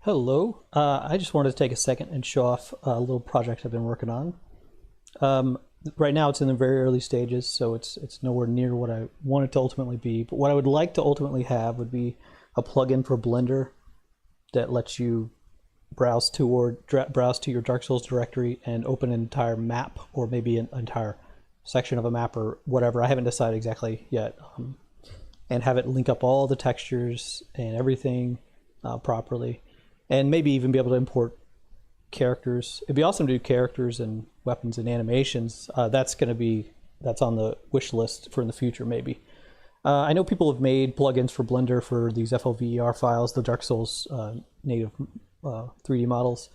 Hello. I just wanted to take a second and show off a little project I've been working on. Right now, it's in the very early stages, so it's nowhere near what I want it to ultimately be. But what I would like to ultimately have would be a plugin for Blender that lets you browse to your Dark Souls directory and open an entire map, or maybe an entire section of a map, or whatever. I haven't decided exactly yet, and have it link up all the textures and everything properly, and maybe even be able to import characters. It'd be awesome to do characters and weapons and animations. That's on the wish list for in the future, maybe. I know people have made plugins for Blender for these FLVER files, the Dark Souls native 3D models.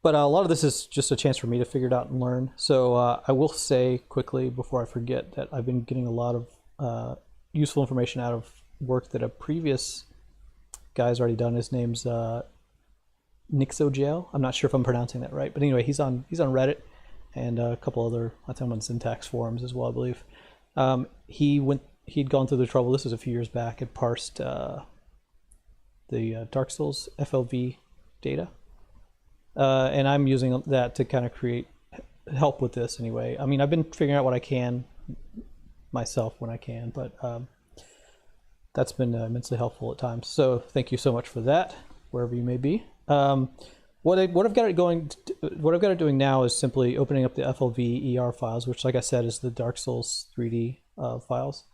But a lot of this is just a chance for me to figure it out and learn. So I will say quickly before I forget that I've been getting a lot of useful information out of work that a previous guy's already done. His name's Nixojail. I'm not sure if I'm pronouncing that right, but anyway, he's on Reddit and a couple other, I think, on Syntax forums as well, I believe. He'd gone through the trouble. This was a few years back. It parsed the Dark Souls FLV data, and I'm using that to kind of help with this anyway. I mean, I've been figuring out what I can myself when I can, but that's been immensely helpful at times. So thank you so much for that, wherever you may be. What I've got it doing now is simply opening up the FLVER files, which, like I said, is the Dark Souls 3D files.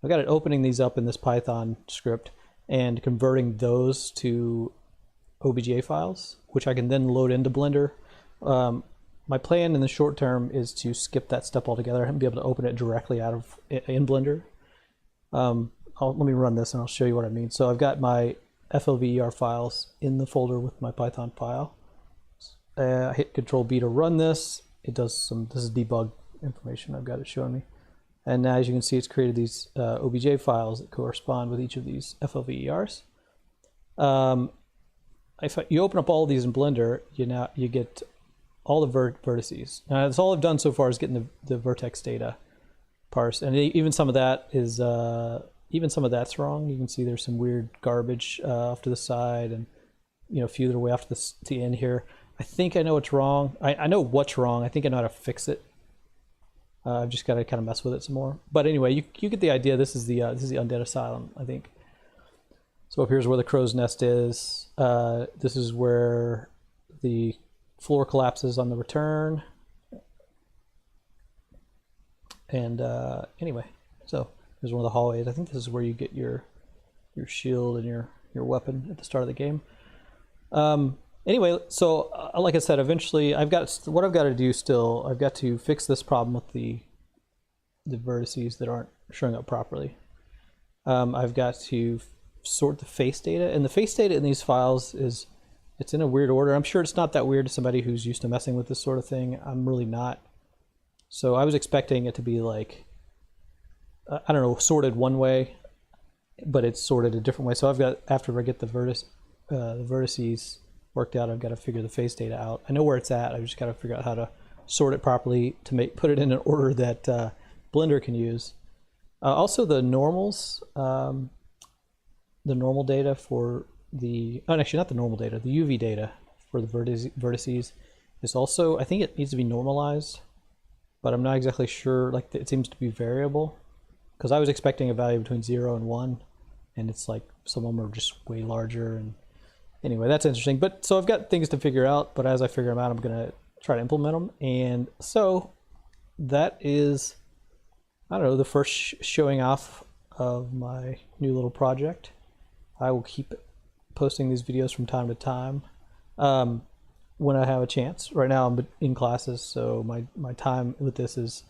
I've got it opening these up in this Python script and converting those to OBJ files, which I can then load into Blender. My plan in the short term is to skip that step altogether and be able to open it directly in Blender. Let me run this and I'll show you what I mean. So I've got my FLVER files in the folder with my Python file. I hit Control B to run this. This is debug information I've got it showing me. And now, as you can see, it's created these OBJ files that correspond with each of these FLVERs. If you open up all of these in Blender, you get all the vertices. Now, that's all I've done so far is getting the vertex data parsed, and even some of that is that's wrong. You can see there's some weird garbage off to the side, and a few that are way off to the end here. I think I know what's wrong. I know what's wrong. I think I know how to fix it. I've just got to kind of mess with it some more. But anyway, you get the idea. This is the Undead Asylum, I think. So up here's where the crow's nest is. This is where the floor collapses on the return. And anyway, so here's one of the hallways. I think this is where you get your shield and your weapon at the start of the game. Anyway, so like I said, eventually I've got to do still. I've got to fix this problem with the vertices that aren't showing up properly. I've got to sort the face data, and the face data in these files it's in a weird order. I'm sure it's not that weird to somebody who's used to messing with this sort of thing. I'm really not. So I was expecting it to be like, I don't know, sorted one way, but it's sorted a different way. So after I get the vertices worked out, I've got to figure the face data out. I know where it's at. I've just got to figure out how to sort it properly to put it in an order that Blender can use. Also, the normals, the normal data for actually not the normal data, the UV data for the vertices is also, I think it needs to be normalized, but I'm not exactly sure. Like, it seems to be variable, because I was expecting a value between 0 and 1, and it's like some of them are just way larger. And anyway, that's interesting. But so I've got things to figure out, but as I figure them out, I'm going to try to implement them. And so that is, I don't know, the first showing off of my new little project. I will keep posting these videos from time to time when I have a chance. Right now I'm in classes, so my time with this is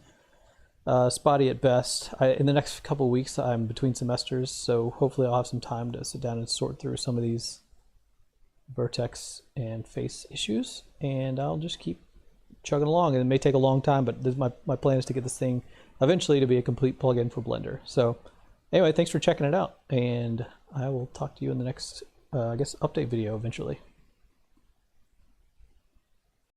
spotty at best. In the next couple of weeks, I'm between semesters, so hopefully I'll have some time to sit down and sort through some of these vertex and face issues, and I'll just keep chugging along. And it may take a long time, but my plan is to get this thing eventually to be a complete plugin for Blender. So anyway, thanks for checking it out, and I will talk to you in the next, I guess, update video eventually.